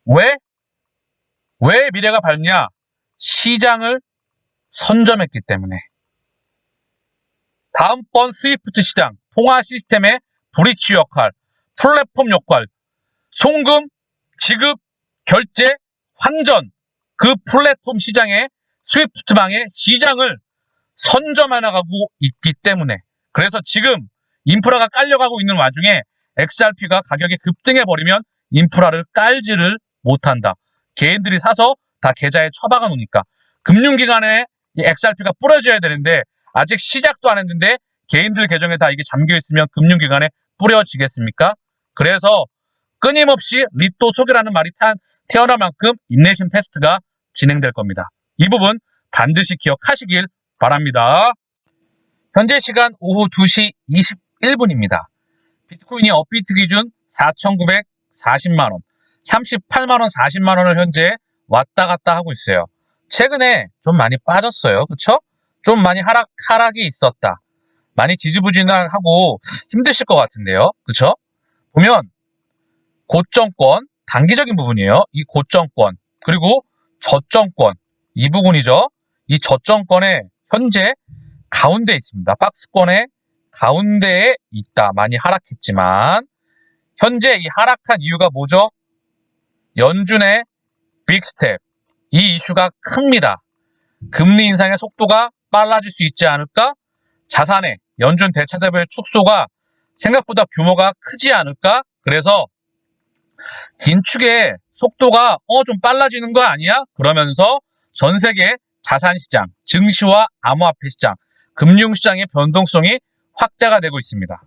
왜? 왜 미래가 밝냐? 시장을 선점했기 때문에. 다음번 스위프트 시장, 통화 시스템의 브릿지 역할, 플랫폼 역할, 송금, 지급, 결제, 환전, 그 플랫폼 시장의 스위프트망의 시장을 선점해 나가고 있기 때문에. 그래서 지금 인프라가 깔려가고 있는 와중에 XRP가 가격이 급등해버리면 인프라를 깔지를 못한다. 개인들이 사서 다 계좌에 처박아 놓으니까. 금융기관에 이 XRP가 뿌려져야 되는데 아직 시작도 안 했는데 개인들 계정에 다 이게 잠겨있으면 금융기관에 뿌려지겠습니까? 그래서 끊임없이 리또 속이라는 말이 태어날 만큼 인내심 테스트가 진행될 겁니다. 이 부분 반드시 기억하시길 바랍니다. 현재 시간 오후 2시 21분입니다. 비트코인이 업비트 기준 4,940만원, 38만원, 40만원을 현재 왔다 갔다 하고 있어요. 최근에 좀 많이 빠졌어요. 그쵸? 좀 많이 하락이 있었다. 많이 지지부진하고 힘드실 것 같은데요. 그쵸? 보면 고점권, 단기적인 부분이에요. 이 고점권, 그리고 저점권, 이 부분이죠. 이 저점권에 현재 가운데 있습니다. 박스권의 가운데에 있다. 많이 하락했지만 현재 이 하락한 이유가 뭐죠? 연준의 빅스텝, 이 이슈가 큽니다. 금리 인상의 속도가 빨라질 수 있지 않을까? 자산의 연준 대차대별 축소가 생각보다 규모가 크지 않을까? 그래서 긴축의 속도가 좀 빨라지는 거 아니야? 그러면서 전 세계 자산시장, 증시와 암호화폐 시장, 금융시장의 변동성이 확대가 되고 있습니다.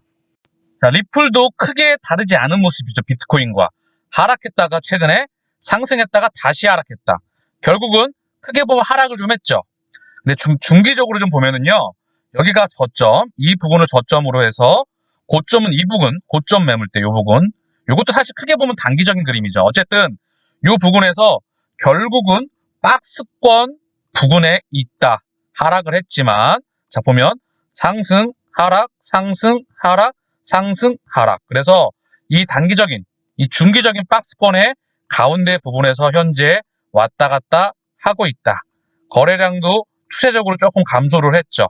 자, 리플도 크게 다르지 않은 모습이죠. 비트코인과. 하락했다가 최근에 상승했다가 다시 하락했다. 결국은 크게 보면 하락을 좀 했죠. 근데 중기적으로 좀 보면은요. 여기가 저점, 이 부분을 저점으로 해서 고점은 이 부분, 고점 매물대 요 부분. 요것도 사실 크게 보면 단기적인 그림이죠. 어쨌든 요 부분에서 결국은 박스권 부근에 있다. 하락을 했지만 자 보면 상승, 하락, 상승, 하락, 상승, 하락. 그래서 이 단기적인, 이 중기적인 박스권의 가운데 부분에서 현재 왔다 갔다 하고 있다. 거래량도 추세적으로 조금 감소를 했죠.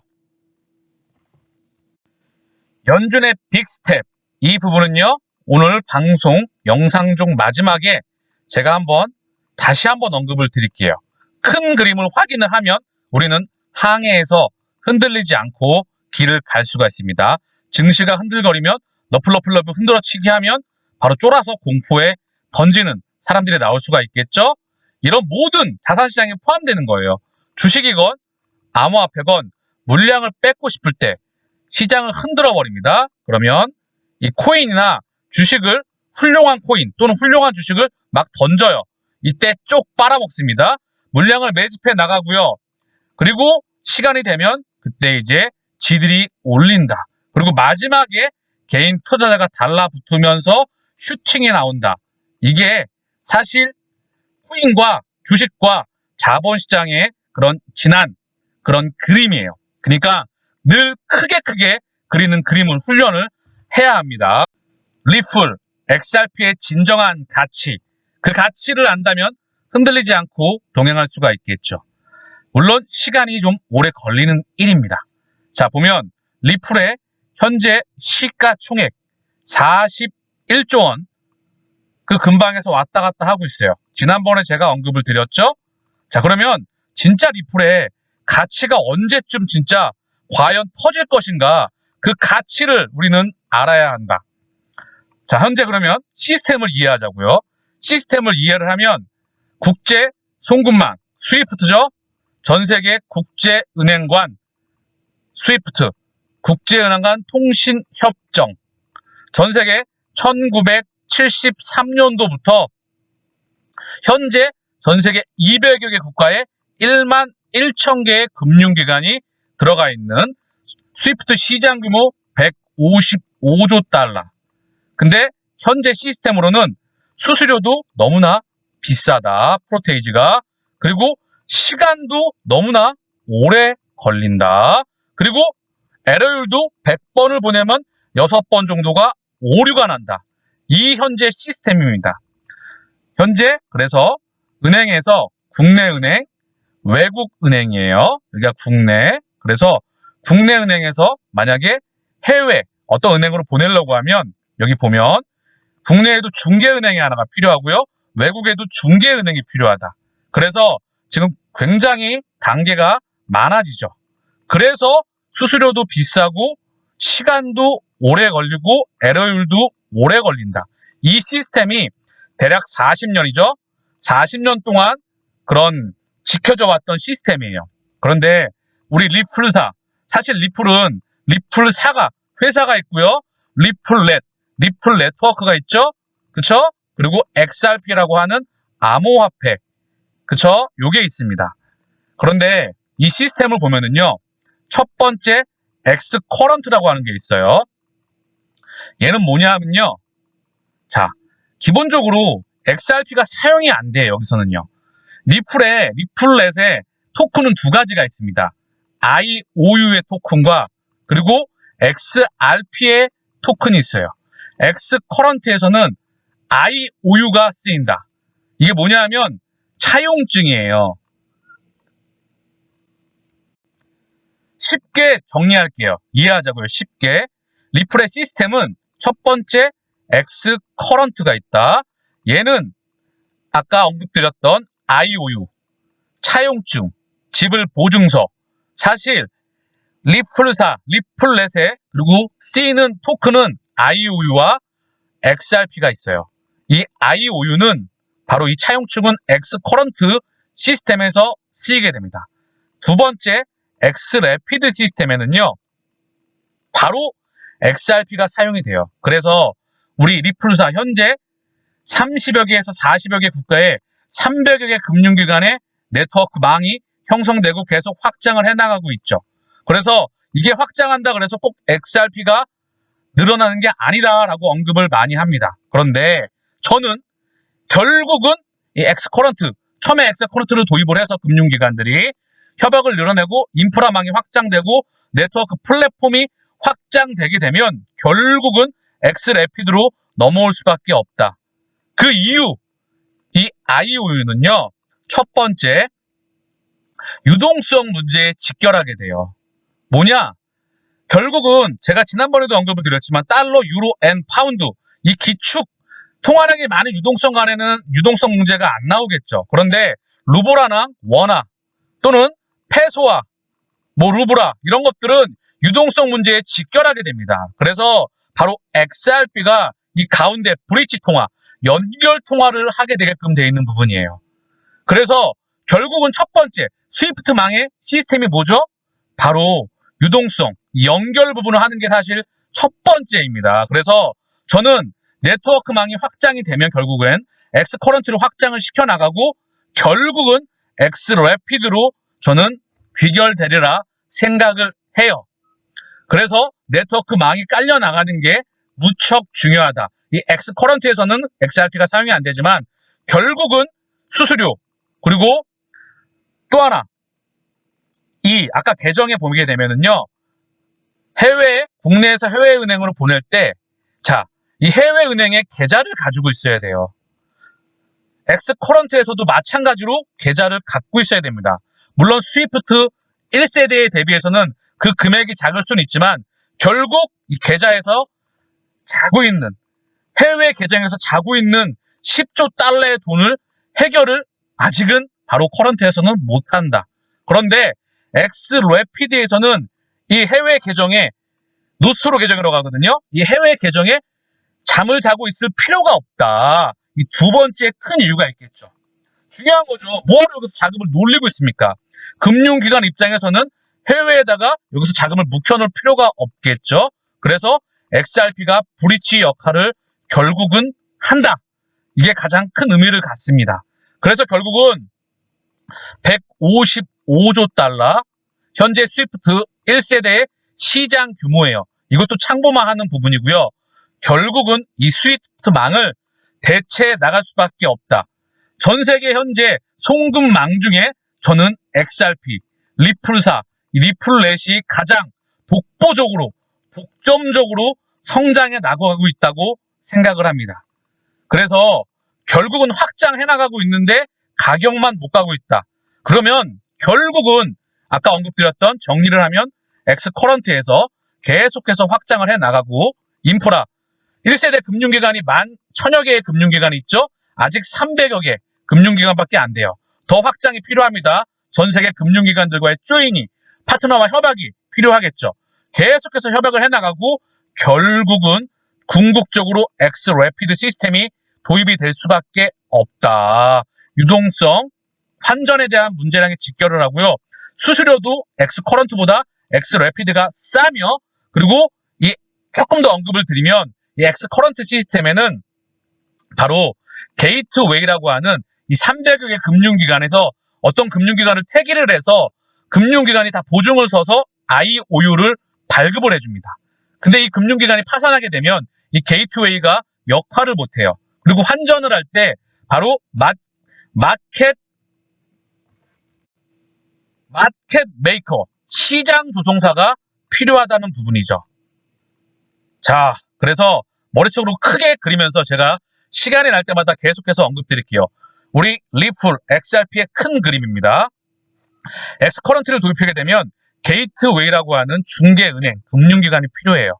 연준의 빅스텝, 이 부분은요. 오늘 방송 영상 중 마지막에 제가 다시 한번 언급을 드릴게요. 큰 그림을 확인을 하면 우리는 항해에서 흔들리지 않고 길을 갈 수가 있습니다. 증시가 흔들거리면 너플너플너플 흔들어치기 하면 바로 쫄아서 공포에 던지는 사람들이 나올 수가 있겠죠? 이런 모든 자산시장에 포함되는 거예요. 주식이건 암호화폐건 물량을 뺏고 싶을 때 시장을 흔들어 버립니다. 그러면 이 코인이나 주식을 훌륭한 코인 또는 훌륭한 주식을 막 던져요. 이때 쪽 빨아먹습니다. 물량을 매집해 나가고요. 그리고 시간이 되면 그때 이제 지들이 올린다. 그리고 마지막에 개인 투자자가 달라붙으면서 슈팅이 나온다. 이게 사실 코인과 주식과 자본시장의 그런 지난 그런 그림이에요. 그러니까 늘 크게 그리는 그림을 훈련을 해야 합니다. 리플, XRP의 진정한 가치, 그 가치를 안다면 흔들리지 않고 동행할 수가 있겠죠. 물론 시간이 좀 오래 걸리는 일입니다. 자 보면 리플의 현재 시가총액 41조 원, 그 근방에서 왔다 갔다 하고 있어요. 지난번에 제가 언급을 드렸죠. 자 그러면 진짜 리플의 가치가 언제쯤 진짜 과연 터질 것인가, 그 가치를 우리는 알아야 한다. 자 현재 그러면 시스템을 이해하자고요. 시스템을 이해를 하면 국제 송금망 스위프트죠. 전세계 국제은행관 스위프트, 국제은행 간 통신협정, 전세계 1973년도부터 현재 전세계 200여 개 국가에 1만 1천 개의 금융기관이 들어가 있는 스위프트 시장 규모 155조 달러. 근데 현재 시스템으로는 수수료도 너무나 비싸다. 프로테이지가. 그리고 시간도 너무나 오래 걸린다. 그리고 에러율도 100번을 보내면 6번 정도가 오류가 난다. 이 현재 시스템입니다. 현재 그래서 은행에서 국내 은행, 외국 은행이에요. 여기가 국내. 그래서 국내 은행에서 만약에 해외 어떤 은행으로 보내려고 하면 여기 보면 국내에도 중개은행이 하나가 필요하고요. 외국에도 중개은행이 필요하다. 그래서 지금 굉장히 단계가 많아지죠. 그래서 수수료도 비싸고 시간도 오래 걸리고 에러율도 오래 걸린다. 이 시스템이 대략 40년이죠. 40년 동안 그런 지켜져 왔던 시스템이에요. 그런데 우리 리플사, 사실 리플은 리플사가 회사가 있고요. 리플 네트워크가 있죠. 그쵸? 그리고 XRP라고 하는 암호화폐. 그쵸? 요게 있습니다. 그런데 이 시스템을 보면은요. 첫 번째 X 커런트라고 하는 게 있어요. 얘는 뭐냐 하면요. 자, 기본적으로 XRP가 사용이 안 돼요. 여기서는요. 리플렛의 토큰은 두 가지가 있습니다. IOU의 토큰과 그리고 XRP의 토큰이 있어요. X 커런트에서는 IOU가 쓰인다. 이게 뭐냐 하면 차용증이에요. 쉽게 정리할게요. 이해하자고요. 쉽게. 리플의 시스템은 첫 번째 X 커런트가 있다. 얘는 아까 언급드렸던 IOU, 차용증, 지불 보증서. 사실 리플렛에 그리고 쓰이는 토큰은 IOU와 XRP가 있어요. 이 IOU는 바로 이 차용증은 X 커런트 시스템에서 쓰이게 됩니다. 두 번째 X래피드 시스템에는요. 바로 XRP가 사용이 돼요. 그래서 우리 리플사 현재 30여 개에서 40여 개 국가에 300여 개 금융기관의 네트워크망이 형성되고 계속 확장을 해나가고 있죠. 그래서 이게 확장한다 그래서 꼭 XRP가 늘어나는 게 아니다라고 언급을 많이 합니다. 그런데 저는 결국은 이 엑스커런트, 처음에 엑스커런트를 도입을 해서 금융기관들이 협약을 늘어내고 인프라망이 확장되고 네트워크 플랫폼이 확장되게 되면 결국은 엑스래피드로 넘어올 수밖에 없다. 그 이유, 이 IOU는요. 첫 번째, 유동성 문제에 직결하게 돼요. 뭐냐? 결국은 제가 지난번에도 언급을 드렸지만 달러, 유로, 엔, 파운드 이 기축 통화량이 많은 유동성 간에는 유동성 문제가 안 나오겠죠. 그런데 루브라나 원화 또는 페소화, 루브라 이런 것들은 유동성 문제에 직결하게 됩니다. 그래서 바로 XRP가 이 가운데 브릿지 통화, 연결 통화를 하게 되게끔 되어 있는 부분이에요. 그래서 결국은 첫 번째 스위프트망의 시스템이 뭐죠? 바로 유동성, 연결 부분을 하는 게 사실 첫 번째입니다. 그래서 저는 네트워크망이 확장이 되면 결국엔 엑스커런트를 확장을 시켜나가고 결국은 엑스래피드로 저는 귀결되리라 생각을 해요. 그래서 네트워크망이 깔려나가는 게 무척 중요하다. 이 엑스커런트에서는 XRP가 사용이 안 되지만 결국은 수수료 그리고 또 하나 이 아까 계정에 보게 되면은요. 국내에서 해외은행으로 보낼 때, 자, 이 해외은행의 계좌를 가지고 있어야 돼요. 엑스커런트에서도 마찬가지로 계좌를 갖고 있어야 됩니다. 물론 스위프트 1세대에 대비해서는 그 금액이 작을 수는 있지만 결국 이 계좌에서 자고 있는 해외 계정에서 자고 있는 10조 달러의 돈을 해결을 아직은 바로 커런트에서는 못한다. 그런데 엑스래피드에서는 이 해외 계정에 노스트로 계정이라고 하거든요. 이 해외 계정에 잠을 자고 있을 필요가 없다. 이 두 번째 큰 이유가 있겠죠. 중요한 거죠. 뭐하러 여기서 자금을 놀리고 있습니까? 금융기관 입장에서는 해외에다가 여기서 자금을 묵혀놓을 필요가 없겠죠. 그래서 XRP가 브릿지 역할을 결국은 한다. 이게 가장 큰 의미를 갖습니다. 그래서 결국은 155조 달러, 현재 스위프트 1세대의 시장 규모예요. 이것도 참고만 하는 부분이고요. 결국은 이 스위프트망을 대체해 나갈 수밖에 없다. 전 세계 현재 송금망 중에 저는 XRP, 리플사, 리플렛이 가장 독보적으로, 독점적으로 성장해 나가고 있다고 생각을 합니다. 그래서 결국은 확장해 나가고 있는데 가격만 못 가고 있다. 그러면 결국은 아까 언급드렸던 정리를 하면 엑스커런트에서 계속해서 확장을 해 나가고 인프라 1세대 금융기관이 10,000여 개의 금융기관이 있죠. 아직 300여 개 금융기관밖에 안 돼요. 더 확장이 필요합니다. 전 세계 금융기관들과의 조인이 파트너와 협약이 필요하겠죠. 계속해서 협약을 해나가고 결국은 궁극적으로 엑스래피드 시스템이 도입이 될 수밖에 없다. 유동성, 환전에 대한 문제량이 직결을 하고요. 수수료도 엑스커런트보다 엑스래피드가 싸며 그리고 이 조금 더 언급을 드리면 이 엑스커런트 시스템에는 바로 게이트웨이라고 하는 이 300여 개 금융기관에서 어떤 금융기관을 태기를 해서 금융기관이 다 보증을 서서 IOU를 발급을 해줍니다. 근데 이 금융기관이 파산하게 되면 이 게이트웨이가 역할을 못해요. 그리고 환전을 할 때 바로 마켓 메이커, 시장 조성사가 필요하다는 부분이죠. 자, 그래서 머릿속으로 크게 그리면서 제가 시간이 날 때마다 계속해서 언급드릴게요. 우리 리플, XRP의 큰 그림입니다. 엑스커런트를 도입하게 되면 게이트웨이라고 하는 중개은행, 금융기관이 필요해요.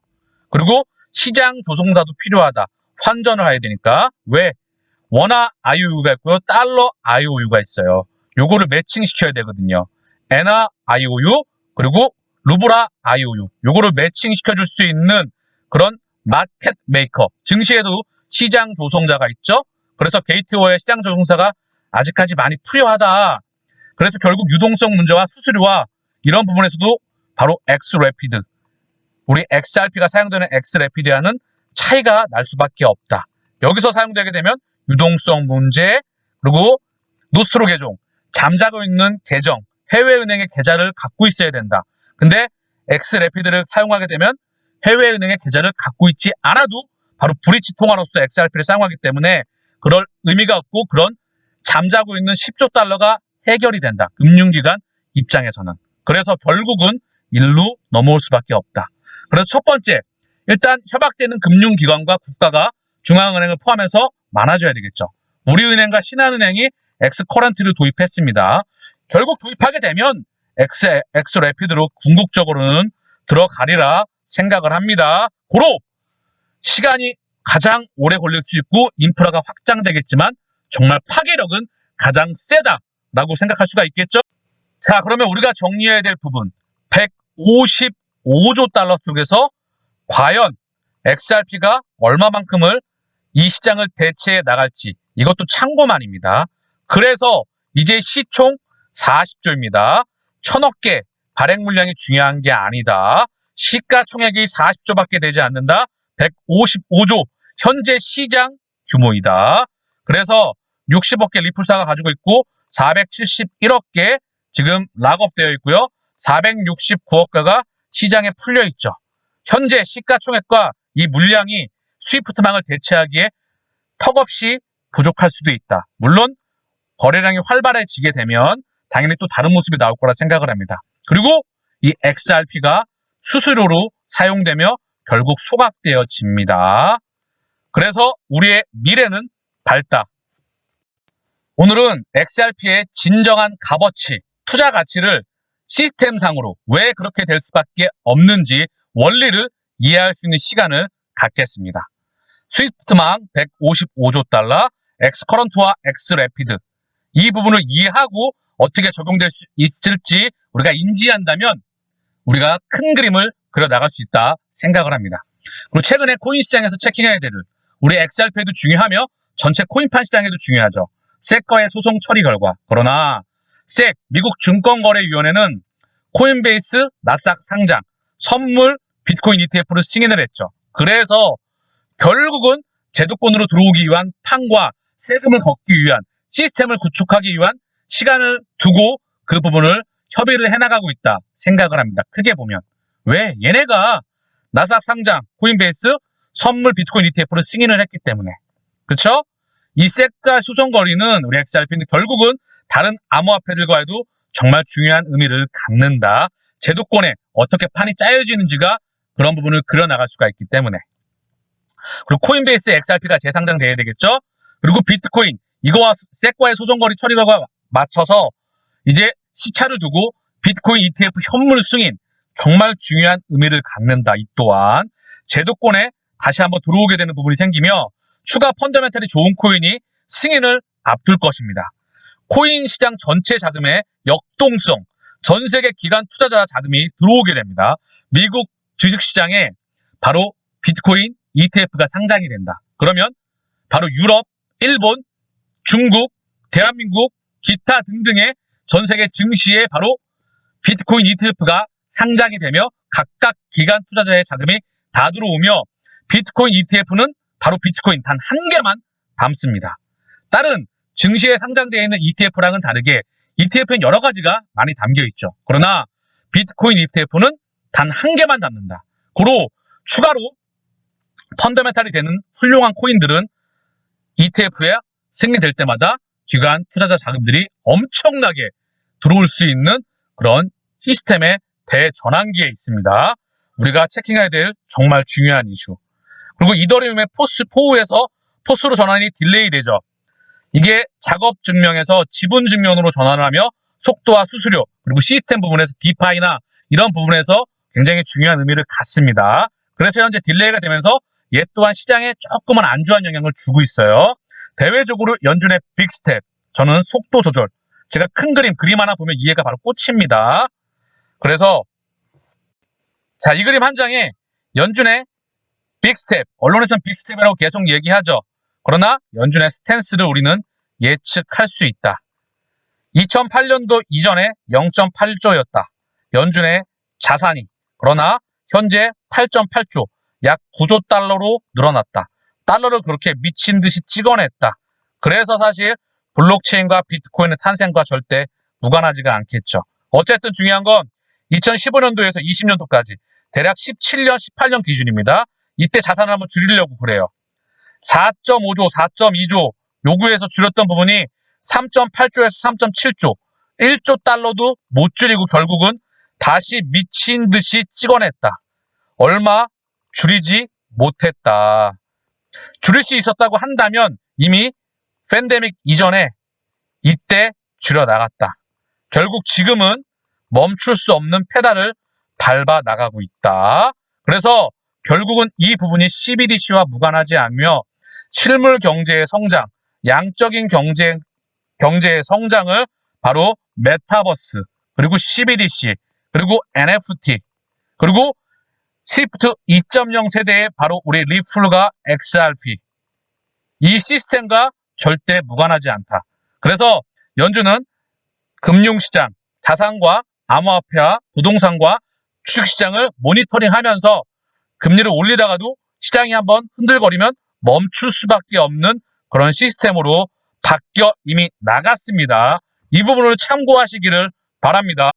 그리고 시장 조성사도 필요하다. 환전을 해야 되니까. 왜? 원화 IOU가 있고요. 달러 IOU가 있어요. 요거를 매칭시켜야 되거든요. 엔화 IOU 그리고 루브라 IOU 요거를 매칭시켜줄 수 있는 그런 마켓 메이커. 증시에도 시장 조성자가 있죠. 그래서 게이트웨이 시장 조성사가 아직까지 많이 필요하다. 그래서 결국 유동성 문제와 수수료와 이런 부분에서도 바로 엑스래피드, 우리 XRP가 사용되는 엑스래피드와는 차이가 날 수밖에 없다. 여기서 사용되게 되면 유동성 문제, 그리고 노스트로 계정, 잠자고 있는 계정, 해외은행의 계좌를 갖고 있어야 된다. 근데 엑스래피드를 사용하게 되면 해외은행의 계좌를 갖고 있지 않아도 바로 브리치 통화로서 XRP를 사용하기 때문에 그럴 의미가 없고 그런 잠자고 있는 10조 달러가 해결이 된다. 금융기관 입장에서는. 그래서 결국은 일로 넘어올 수밖에 없다. 그래서 첫 번째, 일단 협약되는 금융기관과 국가가 중앙은행을 포함해서 많아져야 되겠죠. 우리은행과 신한은행이 엑스커런트를 도입했습니다. 결국 도입하게 되면 엑스래피드로 궁극적으로는 들어가리라 생각을 합니다. 고로 시간이 가장 오래 걸릴 수 있고 인프라가 확장되겠지만 정말 파괴력은 가장 세다라고 생각할 수가 있겠죠. 자, 그러면 우리가 정리해야 될 부분 155조 달러 쪽에서 과연 XRP가 얼마만큼을 이 시장을 대체해 나갈지 이것도 참고만입니다. 그래서 이제 시총 40조입니다. 1,000억 개 발행 물량이 중요한 게 아니다. 시가총액이 40조밖에 되지 않는다. 155조 현재 시장 규모이다. 그래서 60억 개 리플사가 가지고 있고 471억 개 지금 락업되어 있고요. 469억 개가 시장에 풀려 있죠. 현재 시가총액과 이 물량이 스위프트망을 대체하기에 턱없이 부족할 수도 있다. 물론 거래량이 활발해지게 되면 당연히 또 다른 모습이 나올 거라 생각을 합니다. 그리고 이 XRP가 수수료로 사용되며 결국 소각되어집니다. 그래서 우리의 미래는 밝다. 오늘은 XRP의 진정한 값어치, 투자 가치를 시스템상으로 왜 그렇게 될 수밖에 없는지 원리를 이해할 수 있는 시간을 갖겠습니다. 스위프트망 155조 달러, 엑스커런트와 엑스래피드 이 부분을 이해하고 어떻게 적용될 수 있을지 우리가 인지한다면 우리가 큰 그림을 그려나갈 수 있다 생각을 합니다. 그리고 최근에 코인 시장에서 체킹해야 될 우리 XRP에도 중요하며 전체 코인판 시장에도 중요하죠. SEC과의 소송 처리 결과. 그러나 SEC, 미국 증권거래위원회는 코인베이스, 나스닥 상장, 선물, 비트코인 ETF를 승인을 했죠. 그래서 결국은 제도권으로 들어오기 위한 판과 세금을 걷기 위한 시스템을 구축하기 위한 시간을 두고 그 부분을 협의를 해나가고 있다 생각을 합니다. 크게 보면. 왜? 얘네가 나스닥 상장, 코인베이스, 선물, 비트코인 ETF를 승인을 했기 때문에. 그렇죠? 이 SEC과 소송 거리는 우리 XRP는 결국은 다른 암호화폐들과도 정말 중요한 의미를 갖는다. 제도권에 어떻게 판이 짜여지는지가 그런 부분을 그려나갈 수가 있기 때문에. 그리고 코인베이스 XRP가 재상장돼야 되겠죠? 그리고 비트코인 이거와 세과의 소송거래 처리가 맞춰서 이제 시차를 두고 비트코인 ETF 현물 승인 정말 중요한 의미를 갖는다. 이 또한 제도권에 다시 한번 들어오게 되는 부분이 생기며 추가 펀더멘털이 좋은 코인이 승인을 앞둘 것입니다. 코인 시장 전체 자금의 역동성, 전 세계 기관 투자자 자금이 들어오게 됩니다. 미국 주식시장에 바로 비트코인 ETF가 상장이 된다. 그러면 바로 유럽, 일본, 중국, 대한민국, 기타 등등의 전 세계 증시에 바로 비트코인 ETF가 상장이 되며 각각 기관 투자자의 자금이 다 들어오며 비트코인 ETF는 바로 비트코인 단 한 개만 담습니다. 다른 증시에 상장되어 있는 ETF랑은 다르게 ETF엔 여러 가지가 많이 담겨 있죠. 그러나 비트코인 ETF는 단 한 개만 담는다. 고로 추가로 펀더멘탈이 되는 훌륭한 코인들은 ETF에 승인될 때마다 기관 투자자 자금들이 엄청나게 들어올 수 있는 그런 시스템의 대전환기에 있습니다. 우리가 체킹해야 될 정말 중요한 이슈. 그리고 이더리움의 포스에서 포스로 전환이 딜레이 되죠. 이게 작업 증명에서 지분 증명으로 전환을 하며 속도와 수수료 그리고 시스템 부분에서 디파이나 이런 부분에서 굉장히 중요한 의미를 갖습니다. 그래서 현재 딜레이가 되면서 얘 또한 시장에 조금은 안 좋은 영향을 주고 있어요. 대외적으로 연준의 빅스텝, 저는 속도 조절. 제가 큰 그림 하나 보면 이해가 바로 꽂힙니다. 그래서 자, 이 그림 한 장에 연준의 빅스텝, 언론에서는 빅스텝이라고 계속 얘기하죠. 그러나 연준의 스탠스를 우리는 예측할 수 있다. 2008년도 이전에 0.8조였다. 연준의 자산이. 그러나 현재 8.8조, 약 9조 달러로 늘어났다. 달러를 그렇게 미친 듯이 찍어냈다. 그래서 사실 블록체인과 비트코인의 탄생과 절대 무관하지가 않겠죠. 어쨌든 중요한 건 2015년도에서 20년도까지 대략 17년, 18년 기준입니다. 이때 자산을 한번 줄이려고 그래요. 4.5조, 4.2조 요구해서 줄였던 부분이 3.8조에서 3.7조, 1조 달러도 못 줄이고 결국은 다시 미친 듯이 찍어냈다. 얼마 줄이지 못했다. 줄일 수 있었다고 한다면 이미 팬데믹 이전에 이때 줄여나갔다. 결국 지금은 멈출 수 없는 페달을 밟아 나가고 있다. 그래서 결국은 이 부분이 CBDC와 무관하지 않으며 실물 경제의 성장, 양적인 경제의 성장을 바로 메타버스, 그리고 CBDC, 그리고 NFT, 그리고 스위프트 2.0 세대의 바로 우리 리플과 XRP. 이 시스템과 절대 무관하지 않다. 그래서 연준은 금융시장, 자산과 암호화폐와 부동산과 주식시장을 모니터링하면서 금리를 올리다가도 시장이 한번 흔들거리면 멈출 수밖에 없는 그런 시스템으로 바뀌어 이미 나갔습니다. 이 부분을 참고하시기를 바랍니다.